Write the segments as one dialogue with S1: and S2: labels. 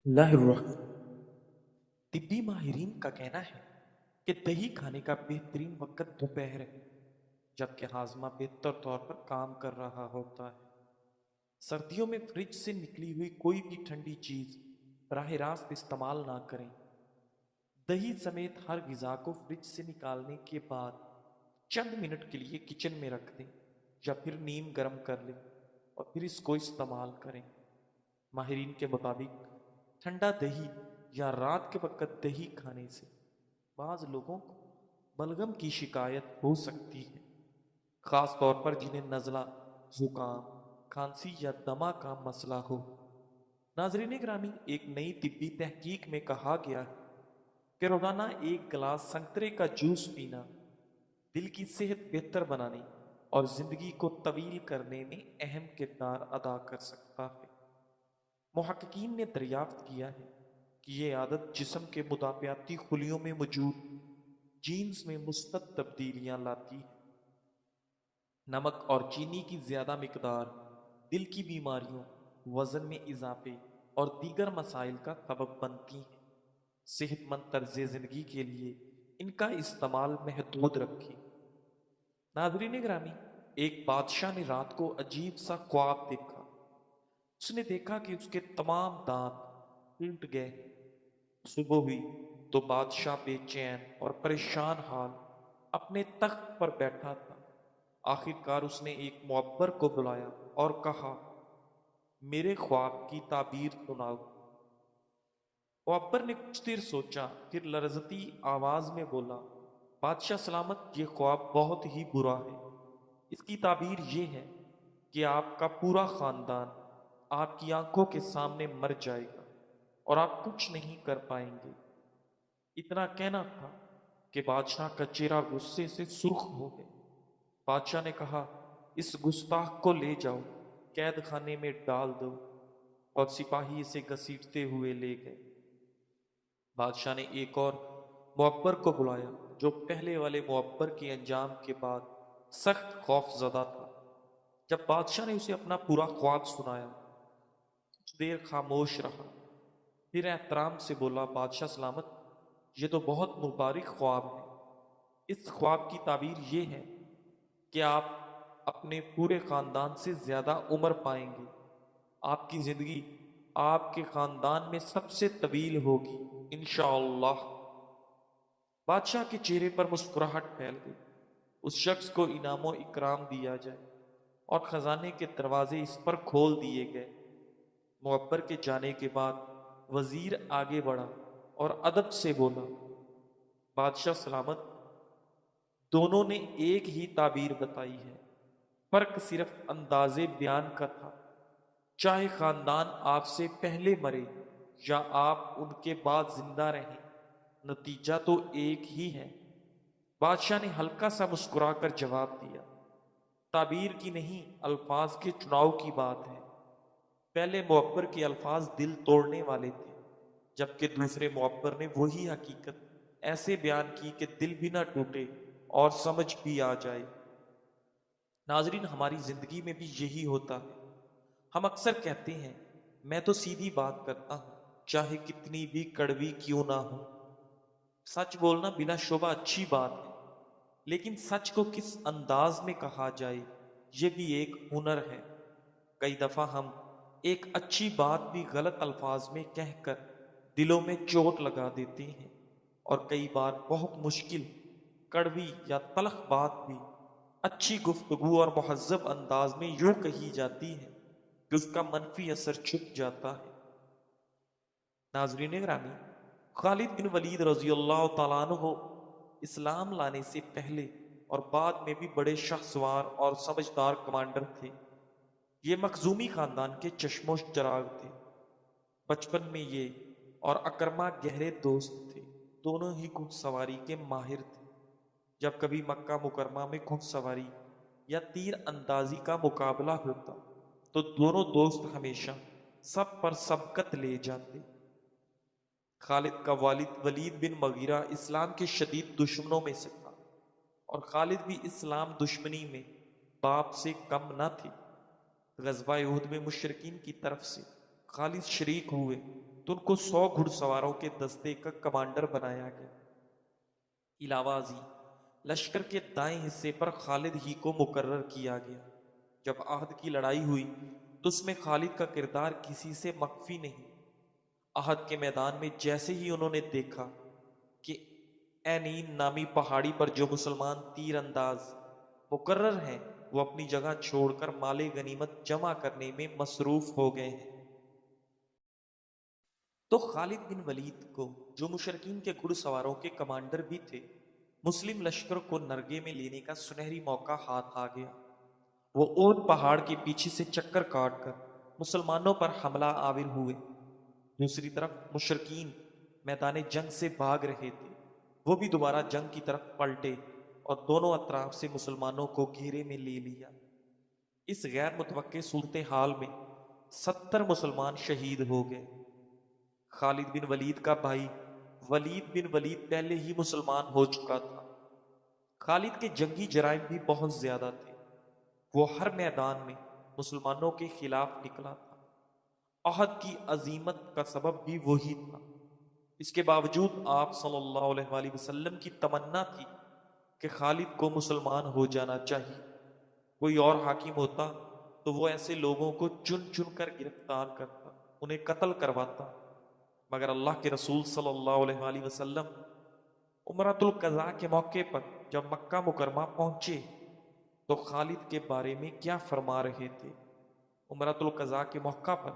S1: اللہ الرحمن۔
S2: طبی ماہرین کا کہنا ہے کہ دہی کھانے کا بہترین وقت دوپہر ہے، جبکہ ہاضمہ بہتر طور پر کام کر رہا ہوتا ہے۔ سردیوں میں فریج سے نکلی ہوئی کوئی بھی ٹھنڈی چیز براہ راست استعمال نہ کریں۔ دہی سمیت ہر غذا کو فریج سے نکالنے کے بعد چند منٹ کے لیے کچن میں رکھ دیں یا پھر نیم گرم کر لیں اور پھر اس کو استعمال کریں۔ ماہرین کے مطابق ٹھنڈا دہی یا رات کے وقت دہی کھانے سے بعض لوگوں کو بلغم کی شکایت ہو سکتی ہے، خاص طور پر جنہیں نزلہ، زکام، کھانسی یا دمہ کا مسئلہ ہو۔ ناظرین گرامی، ایک نئی طبی تحقیق میں کہا گیا ہے کہ روزانہ ایک گلاس سنترے کا جوس پینا دل کی صحت بہتر بنانے اور زندگی کو طویل کرنے میں اہم کردار ادا کر سکتا ہے۔ محققین نے دریافت کیا ہے کہ یہ عادت جسم کے مدافعاتی خلیوں میں موجود جینز میں مثبت تبدیلیاں لاتی ہے۔ نمک اور چینی کی زیادہ مقدار دل کی بیماریوں، وزن میں اضافے اور دیگر مسائل کا سبب بنتی ہیں۔ صحت مند طرز زندگی کے لیے ان کا استعمال محدود رکھیں۔ ناظرین گرامی، ایک بادشاہ نے رات کو عجیب سا خواب دیکھا۔ اس نے دیکھا کہ اس کے تمام دانت ٹوٹ گئے۔ صبح ہوئی تو بادشاہ بے چین اور پریشان حال اپنے تخت پر بیٹھا تھا۔ آخر کار اس نے ایک معبر کو بلایا اور کہا، میرے خواب کی تعبیر سناؤ۔ معبر نے کچھ دیر سوچا، پھر لرزتی آواز میں بولا، بادشاہ سلامت، یہ خواب بہت ہی برا ہے۔ اس کی تعبیر یہ ہے کہ آپ کا پورا خاندان آپ کی آنکھوں کے سامنے مر جائے گا اور آپ کچھ نہیں کر پائیں گے۔ اتنا کہنا تھا کہ بادشاہ کا چہرہ غصے سے سرخ ہو گیا۔ بادشاہ نے کہا، اس گستاخ کو لے جاؤ، قید خانے میں ڈال دو، اور سپاہی اسے گھسیٹتے ہوئے لے گئے۔ بادشاہ نے ایک اور معبر کو بلایا جو پہلے والے معبر کے انجام کے بعد سخت خوف زدہ تھا۔ جب بادشاہ نے اسے اپنا پورا خواب سنایا، کچھ دیر خاموش رہا، پھر احترام سے بولا، بادشاہ سلامت، یہ تو بہت مبارک خواب ہے۔ اس خواب کی تعبیر یہ ہے کہ آپ اپنے پورے خاندان سے زیادہ عمر پائیں گے۔ آپ کی زندگی آپ کے خاندان میں سب سے طویل ہوگی انشاءاللہ۔ بادشاہ کے چہرے پر مسکراہٹ پھیل گئی۔ اس شخص کو انعام و اکرام دیا جائے اور خزانے کے دروازے اس پر کھول دیے گئے۔ معبر کے جانے کے بعد وزیر آگے بڑھا اور ادب سے بولا، بادشاہ سلامت، دونوں نے ایک ہی تعبیر بتائی ہے، فرق صرف انداز بیان کا تھا۔ چاہے خاندان آپ سے پہلے مرے یا آپ ان کے بعد زندہ رہیں، نتیجہ تو ایک ہی ہے۔ بادشاہ نے ہلکا سا مسکرا کر جواب دیا، تعبیر کی نہیں، الفاظ کے چناؤ کی بات ہے۔ پہلے معبر کے الفاظ دل توڑنے والے تھے، جبکہ دوسرے معبر نے وہی حقیقت ایسے بیان کی کہ دل بھی نہ ٹوٹے اور سمجھ بھی آ جائے۔ ناظرین، ہماری زندگی میں بھی یہی ہوتا ہے۔ ہم اکثر کہتے ہیں، میں تو سیدھی بات کرتا ہوں، چاہے کتنی بھی کڑوی کیوں نہ ہو۔ سچ بولنا بلا شبہ اچھی بات ہے، لیکن سچ کو کس انداز میں کہا جائے، یہ بھی ایک ہنر ہے۔ کئی دفعہ ہم ایک اچھی بات بھی غلط الفاظ میں کہہ کر دلوں میں چوٹ لگا دیتے ہیں، اور کئی بار بہت مشکل، کڑوی یا تلخ بات بھی اچھی گفتگو اور مہذب انداز میں یوں کہی جاتی ہے کہ اس کا منفی اثر چھپ جاتا ہے۔ ناظرین گرامی، خالد بن ولید رضی اللہ تعالیٰ عنہ اسلام لانے سے پہلے اور بعد میں بھی بڑے شاہسوار اور سمجھدار کمانڈر تھے۔ یہ مخزومی خاندان کے چشم و چراغ تھے۔ بچپن میں یہ اور اکرما گہرے دوست تھے، دونوں ہی گھڑ سواری کے ماہر تھے۔ جب کبھی مکہ مکرمہ میں گھڑ سواری یا تیر اندازی کا مقابلہ ہوتا تو دونوں دوست ہمیشہ سب پر سبقت لے جاتے۔ خالد کا والد ولید بن مغیرہ اسلام کے شدید دشمنوں میں سے تھا، اور خالد بھی اسلام دشمنی میں باپ سے کم نہ تھے۔ غزوہ احد میں مشرکین کی طرف سے خالد شریک ہوئے، تو ان کو 100 گھڑ سواروں کے دستے کا کمانڈر بنایا گیا۔ علاوہ ازیں لشکر کے دائیں حصے پر خالد ہی کو مقرر کیا گیا۔ جب احد کی لڑائی ہوئی تو اس میں خالد کا کردار کسی سے مخفی نہیں۔ احد کے میدان میں جیسے ہی انہوں نے دیکھا کہ اینین نامی پہاڑی پر جو مسلمان تیر انداز مقرر ہیں وہ اپنی جگہ چھوڑ کر مال غنیمت جمع کرنے میں مصروف ہو گئے ہیں، تو خالد بن ولید کو، جو مشرکین کے گھڑ سواروں کے کمانڈر بھی تھے، مسلم لشکر کو نرگے میں لینے کا سنہری موقع ہاتھ آ گیا۔ وہ اونٹ پہاڑ کے پیچھے سے چکر کاٹ کر مسلمانوں پر حملہ آور ہوئے۔ دوسری طرف مشرکین میدان جنگ سے بھاگ رہے تھے، وہ بھی دوبارہ جنگ کی طرف پلٹے اور دونوں اطراف سے مسلمانوں کو گھیرے میں لے لیا۔ اس غیر متوقع صورتحال میں 70 مسلمان شہید ہو گئے۔ خالد بن ولید کا بھائی ولید بن ولید پہلے ہی مسلمان ہو چکا تھا۔ خالد کے جنگی جرائم بھی بہت زیادہ تھے، وہ ہر میدان میں مسلمانوں کے خلاف نکلا تھا۔ احد کی عظیمت کا سبب بھی وہی تھا۔ اس کے باوجود آپ صلی اللہ علیہ وآلہ وسلم کی تمنا تھی کہ خالد کو مسلمان ہو جانا چاہیے۔ کوئی اور حاکم ہوتا تو وہ ایسے لوگوں کو چن چن کر گرفتار کرتا، انہیں قتل کرواتا، مگر اللہ کے رسول صلی اللہ علیہ وآلہ وسلم عمرۃ القضاء کے موقع پر جب مکہ مکرمہ پہنچے تو خالد کے بارے میں کیا فرما رہے تھے؟ عمرۃ القضاء کے موقع پر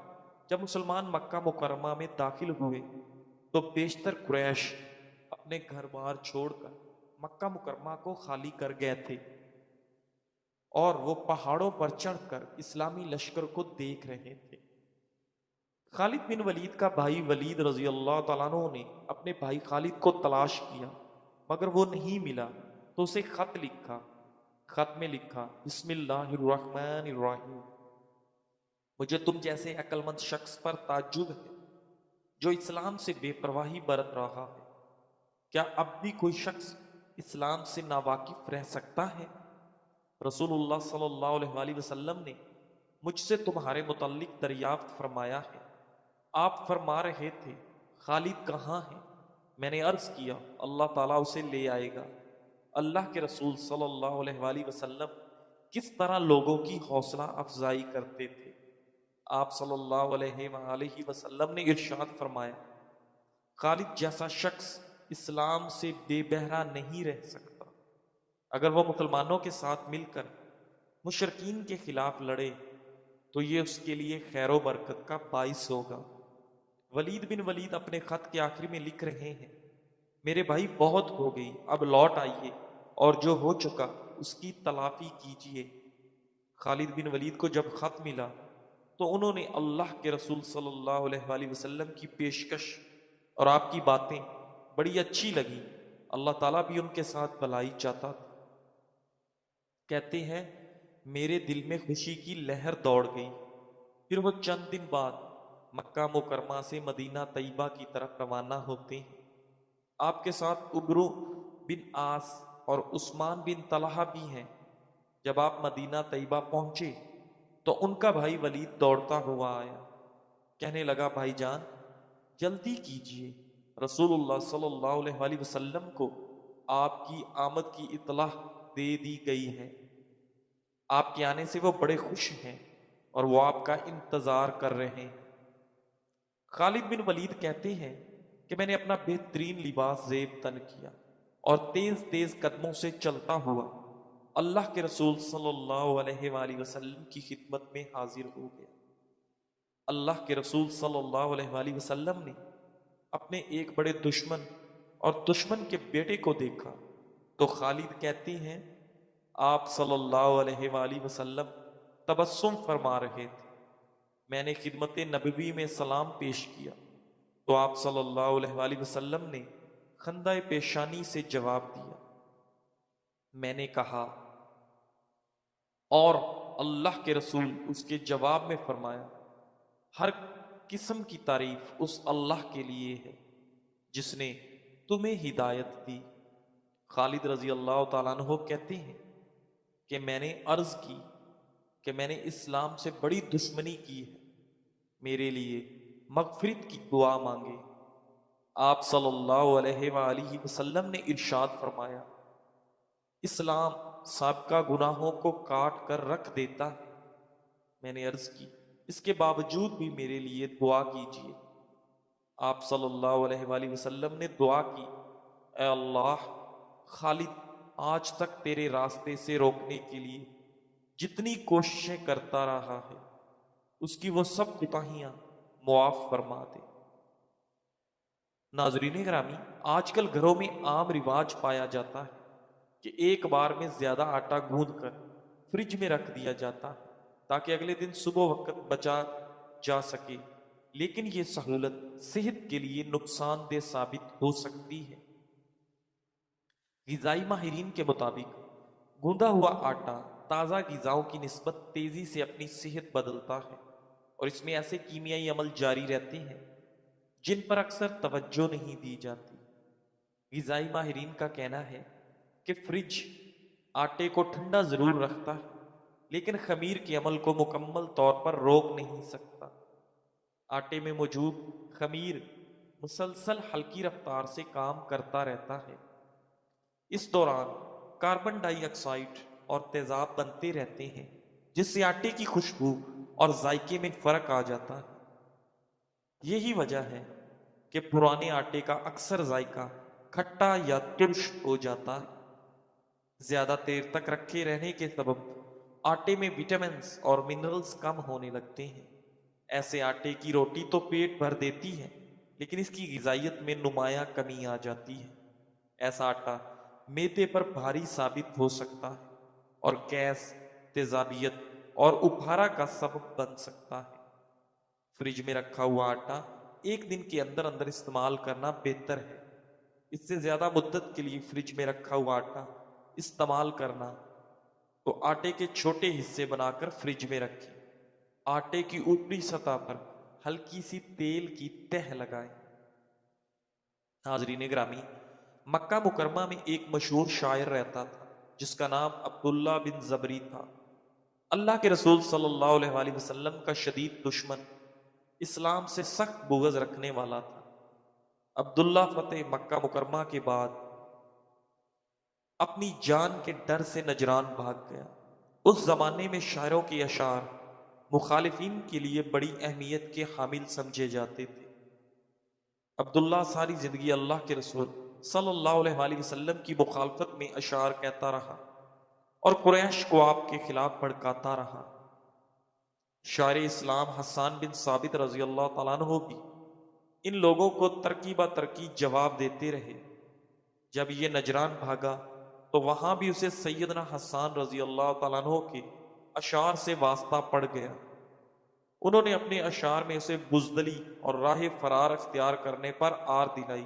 S2: جب مسلمان مکہ مکرمہ میں داخل ہوئے تو بیشتر قریش اپنے گھر بار چھوڑ کر مکہ مکرمہ کو خالی کر گئے تھے اور وہ پہاڑوں پر چڑھ کر اسلامی لشکر کو دیکھ رہے تھے۔ خالد بن ولید کا بھائی ولید رضی اللہ تعالیٰ عنہ نے اپنے بھائی خالد کو تلاش کیا مگر وہ نہیں ملا، تو اسے خط لکھا۔ خط میں لکھا، بسم اللہ الرحمن الرحیم، مجھے تم جیسے عقل مند شخص پر تعجب ہے جو اسلام سے بے پرواہی برت رہا ہے۔ کیا اب بھی کوئی شخص اسلام سے ناواقف رہ سکتا ہے؟ رسول اللہ صلی اللہ علیہ وآلہ وسلم نے مجھ سے تمہارے متعلق دریافت فرمایا ہے۔ آپ فرما رہے تھے خالد کہاں ہے؟ میں نے عرض کیا اللہ تعالیٰ اسے لے آئے گا۔ اللہ کے رسول صلی اللہ علیہ وآلہ وسلم کس طرح لوگوں کی حوصلہ افزائی کرتے تھے۔ آپ صلی اللہ علیہ وآلہ وسلم نے ارشاد فرمایا، خالد جیسا شخص اسلام سے بے بہرا نہیں رہ سکتا۔ اگر وہ مسلمانوں کے ساتھ مل کر مشرکین کے خلاف لڑے تو یہ اس کے لیے خیر و برکت کا باعث ہوگا۔ ولید بن ولید اپنے خط کے آخر میں لکھ رہے ہیں، میرے بھائی بہت ہو گئی، اب لوٹ آئیے اور جو ہو چکا اس کی تلافی کیجیے۔ خالد بن ولید کو جب خط ملا تو انہوں نے اللہ کے رسول صلی اللہ علیہ وآلہ وسلم کی پیشکش اور آپ کی باتیں بڑی اچھی لگی، اللہ تعالیٰ بھی ان کے ساتھ بھلائی چاہتا تھا۔ کہتے ہیں میرے دل میں خوشی کی لہر دوڑ گئی۔ پھر وہ چند دن بعد مکہ مکرمہ سے مدینہ طیبہ کی طرف روانہ ہوتے ہیں۔ آپ کے ساتھ عمرو بن عاص اور عثمان بن طلحہ بھی ہیں۔ جب آپ مدینہ طیبہ پہنچے تو ان کا بھائی ولید دوڑتا ہوا آیا، کہنے لگا بھائی جان جلدی کیجیے، رسول اللہ صلی اللہ علیہ وآلہ وسلم کو آپ کی آمد کی اطلاع دے دی گئی ہے۔ آپ کے آنے سے وہ بڑے خوش ہیں اور وہ آپ کا انتظار کر رہے ہیں۔ خالد بن ولید کہتے ہیں کہ میں نے اپنا بہترین لباس زیب تن کیا اور تیز تیز قدموں سے چلتا ہوا اللہ کے رسول صلی اللہ علیہ وآلہ وسلم کی خدمت میں حاضر ہو گیا۔ اللہ کے رسول صلی اللہ علیہ وآلہ وسلم نے اپنے ایک بڑے دشمن اور دشمن کے بیٹے کو دیکھا تو خالد کہتے ہیں آپ صلی اللہ علیہ وآلہ وسلم تبسم فرما رہے تھے، میں نے خدمت نبوی میں سلام پیش کیا تو آپ صلی اللہ علیہ وآلہ وسلم نے خندہ پیشانی سے جواب دیا۔ میں نے کہا اور اللہ کے رسول اس کے جواب میں فرمایا، ہر قسم کی تعریف اس اللہ کے لیے ہے جس نے تمہیں ہدایت دی۔ خالد رضی اللہ تعالیٰ عنہ کہتے ہیں کہ میں نے عرض کی کہ میں نے اسلام سے بڑی دشمنی کی ہے، میرے لیے مغفرت کی دعا مانگے۔ آپ صلی اللہ علیہ وآلہ وسلم نے ارشاد فرمایا، اسلام سابقہ گناہوں کو کاٹ کر رکھ دیتا ہے۔ میں نے عرض کی، اس کے باوجود بھی میرے لیے دعا کیجیے۔ آپ صلی اللہ علیہ وآلہ وسلم نے دعا کی، اے اللہ، خالد آج تک تیرے راستے سے روکنے کے لیے جتنی کوششیں کرتا رہا ہے اس کی وہ سب کوتاہیاں معاف فرما دے۔ ناظرین گرامی، آج کل گھروں میں عام رواج پایا جاتا ہے کہ ایک بار میں زیادہ آٹا گوندھ کر فریج میں رکھ دیا جاتا ہے تاکہ اگلے دن صبح وقت بچا جا سکے، لیکن یہ سہولت صحت کے لیے نقصان دہ ثابت ہو سکتی ہے۔ غذائی ماہرین کے مطابق گوندا ہوا آٹا تازہ غذاؤں کی نسبت تیزی سے اپنی صحت بدلتا ہے، اور اس میں ایسے کیمیائی عمل جاری رہتے ہیں جن پر اکثر توجہ نہیں دی جاتی۔ غذائی ماہرین کا کہنا ہے کہ فریج آٹے کو ٹھنڈا ضرور رکھتا ہے لیکن خمیر کے عمل کو مکمل طور پر روک نہیں سکتا۔ آٹے میں موجود خمیر مسلسل ہلکی رفتار سے کام کرتا رہتا ہے، اس دوران کاربن ڈائی آکسائڈ اور تیزاب بنتے رہتے ہیں جس سے آٹے کی خوشبو اور ذائقے میں فرق آ جاتا ہے۔ یہی وجہ ہے کہ پرانے آٹے کا اکثر ذائقہ کھٹا یا ترش ہو جاتا ہے۔ زیادہ دیر تک رکھے رہنے کے سبب آٹے میں وٹامنز اور منرلز کم ہونے لگتے ہیں۔ ایسے آٹے کی روٹی تو پیٹ بھر دیتی ہے لیکن اس کی غذائیت میں نمایاں کمی آ جاتی ہے۔ ایسا آٹا معدے پر بھاری ثابت ہو سکتا ہے اور گیس، تیزابیت اور اپھارا کا سبب بن سکتا ہے۔ فریج میں رکھا ہوا آٹا ایک دن کے اندر اندر استعمال کرنا بہتر ہے۔ اس سے زیادہ مدت کے لیے فریج میں رکھا ہوا آٹا استعمال کرنا تو آٹے کے چھوٹے حصے بنا کر فریج میں رکھیں۔ آٹے کی اوپری سطح پر ہلکی سی تیل کی تہ لگائیں۔ ناظرین گرامی، مکہ مکرمہ میں ایک مشہور شاعر رہتا تھا جس کا نام عبداللہ بن زبری تھا۔ اللہ کے رسول صلی اللہ علیہ وآلہ وسلم کا شدید دشمن، اسلام سے سخت بغض رکھنے والا تھا۔ عبداللہ فتح مکہ مکرمہ کے بعد اپنی جان کے ڈر سے نجران بھاگ گیا۔ اس زمانے میں شاعروں کے اشعار مخالفین کے لیے بڑی اہمیت کے حامل سمجھے جاتے تھے۔ عبداللہ ساری زندگی اللہ کے رسول صلی اللہ علیہ وآلہ وسلم کی مخالفت میں اشعار کہتا رہا اور قریش کو آپ کے خلاف بھڑکاتا رہا۔ شاعر اسلام حسان بن ثابت رضی اللہ تعالیٰ عنہ بھی ان لوگوں کو ترکیبہ ترکیب جواب دیتے رہے۔ جب یہ نجران بھاگا تو وہاں بھی اسے سیدنا حسان رضی اللہ تعالیٰ عنہ کے اشعار سے واسطہ پڑ گیا۔ انہوں نے اپنے اشعار میں اسے بزدلی اور راہ فرار اختیار کرنے پر آر دلائی۔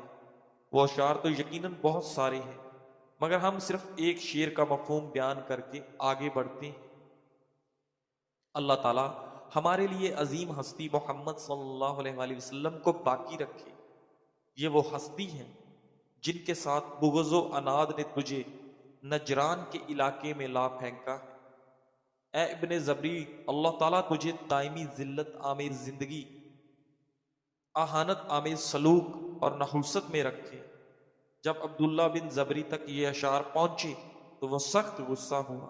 S2: وہ اشعار تو یقیناً بہت سارے ہیں مگر ہم صرف ایک شعر کا مفہوم بیان کر کے آگے بڑھتے ہیں۔ اللہ تعالیٰ ہمارے لیے عظیم ہستی محمد صلی اللہ علیہ وآلہ وسلم کو باقی رکھے۔ یہ وہ ہستی ہیں جن کے ساتھ بغض و عناد نے تجھے نجران کے علاقے میں لا پھینکا ہے۔ اے ابن زبری، اللہ تعالیٰ تجھے دائمی ذلت آمیز زندگی، اہانت آمیز سلوک اور نحوست میں رکھے۔ جب عبداللہ بن زبری تک یہ اشعار پہنچے تو وہ سخت غصہ ہوا،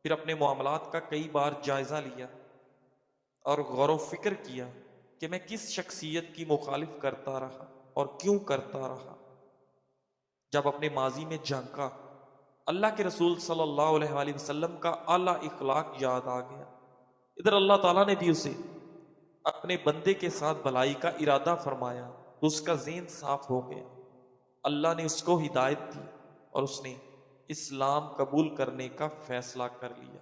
S2: پھر اپنے معاملات کا کئی بار جائزہ لیا اور غور و فکر کیا کہ میں کس شخصیت کی مخالف کرتا رہا اور کیوں کرتا رہا۔ جب اپنے ماضی میں جھانکا، اللہ کے رسول صلی اللہ علیہ وآلہ وسلم کا اعلیٰ اخلاق یاد آ گیا۔ ادھر اللہ تعالیٰ نے بھی اسے اپنے بندے کے ساتھ بھلائی کا ارادہ فرمایا تو اس کا ذہن صاف ہو گیا۔ اللہ نے اس کو ہدایت دی اور اس نے اسلام قبول کرنے کا فیصلہ کر لیا۔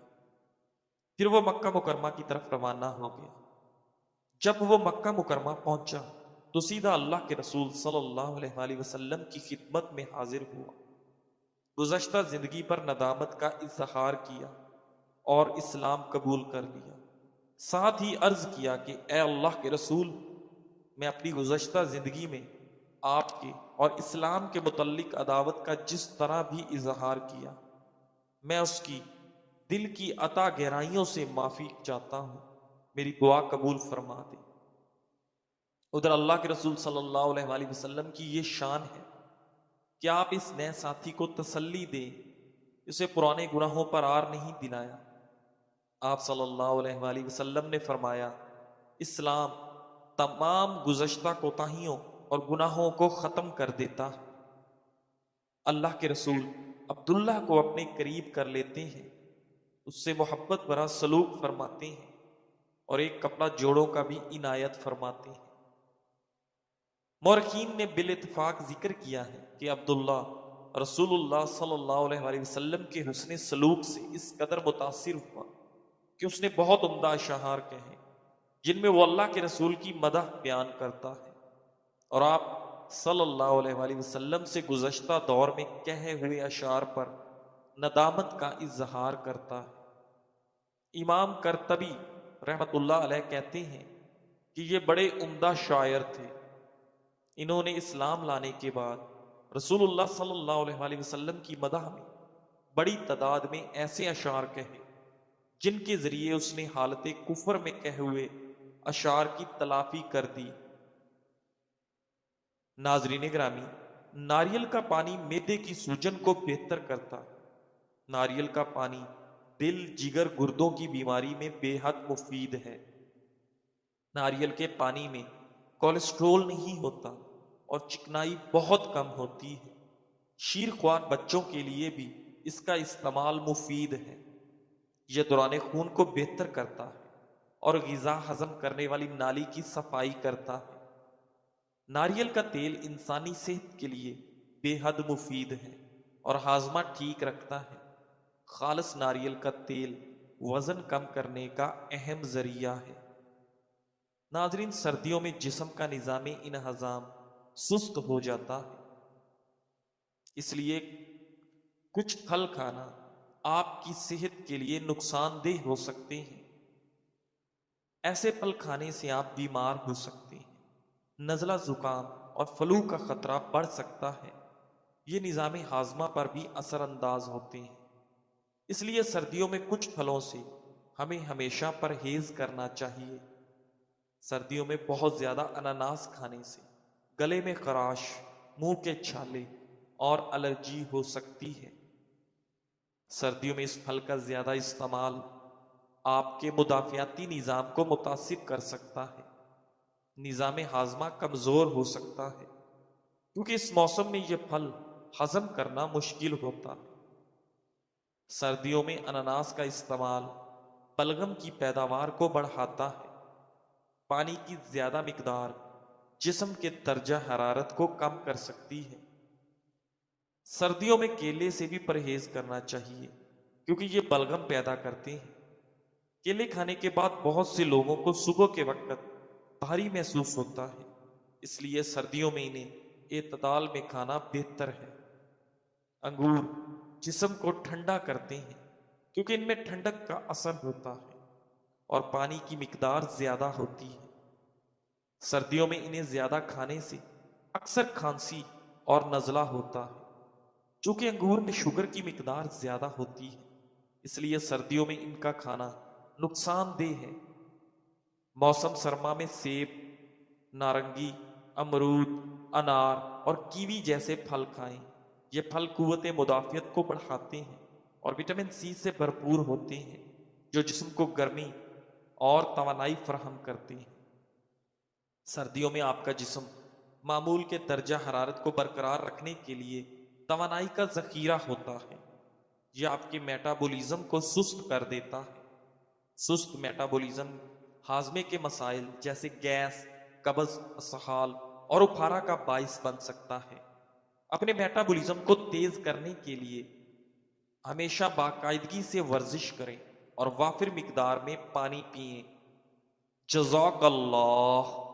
S2: پھر وہ مکہ مکرمہ کی طرف روانہ ہو گیا۔ جب وہ مکہ مکرمہ پہنچا تو سیدھا اللہ کے رسول صلی اللہ علیہ وآلہ وسلم کی خدمت میں حاضر ہوا۔ گزشتہ زندگی پر ندامت کا اظہار کیا اور اسلام قبول کر لیا۔ ساتھ ہی عرض کیا کہ اے اللہ کے رسول، میں اپنی گزشتہ زندگی میں آپ کے اور اسلام کے متعلق عداوت کا جس طرح بھی اظہار کیا، میں اس کی دل کی عطا گہرائیوں سے معافی چاہتا ہوں، میری دعا قبول فرما دے۔ ادھر اللہ کے رسول صلی اللہ علیہ وآلہ وسلم کی یہ شان ہے کہ آپ اس نئے ساتھی کو تسلی دیں، اسے پرانے گناہوں پر آر نہیں دلایا۔ آپ صلی اللہ علیہ وآلہ وسلم نے فرمایا، اسلام تمام گزشتہ کوتاہیوں اور گناہوں کو ختم کر دیتا ہے۔ اللہ کے رسول عبداللہ کو اپنے قریب کر لیتے ہیں، اس سے محبت بھرا سلوک فرماتے ہیں اور ایک کپڑا جوڑوں کا بھی عنایت فرماتے ہیں۔ مورخین نے بالاتفاق ذکر کیا ہے کہ عبداللہ رسول اللہ صلی اللہ علیہ وآلہ وسلم کے حسن سلوک سے اس قدر متاثر ہوا کہ اس نے بہت عمدہ اشعار کہے جن میں وہ اللہ کے رسول کی مدح بیان کرتا ہے اور آپ صلی اللہ علیہ وآلہ وسلم سے گزشتہ دور میں کہے ہوئے اشعار پر ندامت کا اظہار کرتا ہے۔ امام قرطبی رحمت اللہ علیہ کہتے ہیں کہ یہ بڑے عمدہ شاعر تھے، انہوں نے اسلام لانے کے بعد رسول اللہ صلی اللہ علیہ وآلہ وسلم کی مدح میں بڑی تعداد میں ایسے اشعار کہے جن کے ذریعے اس نے حالت کفر میں کہے ہوئے اشعار کی تلافی کر دی۔ ناظرین گرامی، ناریل کا پانی معدے کی سوجن کو بہتر کرتا ہے۔ ناریل کا پانی دل، جگر، گردوں کی بیماری میں بے حد مفید ہے۔ ناریل کے پانی میں کولیسٹرول نہیں ہوتا اور چکنائی بہت کم ہوتی ہے۔ شیر خوار بچوں کے لیے بھی اس کا استعمال مفید ہے۔ یہ دوران خون کو بہتر کرتا ہے اور غذا ہضم کرنے والی نالی کی صفائی کرتا ہے۔ ناریل کا تیل انسانی صحت کے لیے بے حد مفید ہے اور ہاضمہ ٹھیک رکھتا ہے۔ خالص ناریل کا تیل وزن کم کرنے کا اہم ذریعہ ہے۔ ناظرین، سردیوں میں جسم کا نظام انہضام سست ہو جاتا ہے، اس لیے کچھ پھل کھانا آپ کی صحت کے لیے نقصان دہ ہو سکتے ہیں۔ ایسے پھل کھانے سے آپ بیمار ہو سکتے ہیں، نزلہ، زکام اور فلو کا خطرہ بڑھ سکتا ہے۔ یہ نظام ہاضمہ پر بھی اثر انداز ہوتے ہیں، اس لیے سردیوں میں کچھ پھلوں سے ہمیں ہمیشہ پرہیز کرنا چاہیے۔ سردیوں میں بہت زیادہ اناناس کھانے سے گلے میں خراش، منہ کے چھالے اور الرجی ہو سکتی ہے۔ سردیوں میں اس پھل کا زیادہ استعمال آپ کے مدافعاتی نظام کو متاثر کر سکتا ہے۔ نظام ہاضمہ کمزور ہو سکتا ہے کیونکہ اس موسم میں یہ پھل ہضم کرنا مشکل ہوتا ہے۔ سردیوں میں اناناس کا استعمال بلغم کی پیداوار کو بڑھاتا ہے۔ پانی کی زیادہ مقدار جسم کے درجہ حرارت کو کم کر سکتی ہے۔ سردیوں میں کیلے سے بھی پرہیز کرنا چاہیے کیونکہ یہ بلغم پیدا کرتے ہیں۔ کیلے کھانے کے بعد بہت سے لوگوں کو صبح کے وقت بھاری محسوس ہوتا ہے، اس لیے سردیوں میں انہیں اعتدال میں کھانا بہتر ہے۔ انگور جسم کو ٹھنڈا کرتے ہیں کیونکہ ان میں ٹھنڈک کا اثر ہوتا ہے اور پانی کی مقدار زیادہ ہوتی ہے۔ سردیوں میں انہیں زیادہ کھانے سے اکثر کھانسی اور نزلہ ہوتا ہے۔ چونکہ انگور میں شوگر کی مقدار زیادہ ہوتی ہے، اس لیے سردیوں میں ان کا کھانا نقصان دہ ہے۔ موسم سرما میں سیب، نارنگی، امرود، انار اور کیوی جیسے پھل کھائیں۔ یہ پھل قوت مدافعت کو بڑھاتے ہیں اور وٹامن سی سے بھرپور ہوتے ہیں جو جسم کو گرمی اور توانائی فراہم کرتے ہیں۔ سردیوں میں آپ کا جسم معمول کے درجہ حرارت کو برقرار رکھنے کے لیے توانائی کا ذخیرہ ہوتا ہے۔ یہ آپ کے میٹابولزم کو سست کر دیتا ہے۔ سست میٹابولزم ہاضمے کے مسائل جیسے گیس، قبض، اسہال اور اپھارا کا باعث بن سکتا ہے۔ اپنے میٹابولزم کو تیز کرنے کے لیے ہمیشہ باقاعدگی سے ورزش کریں اور وافر مقدار میں پانی پئیں۔ جزاک اللہ۔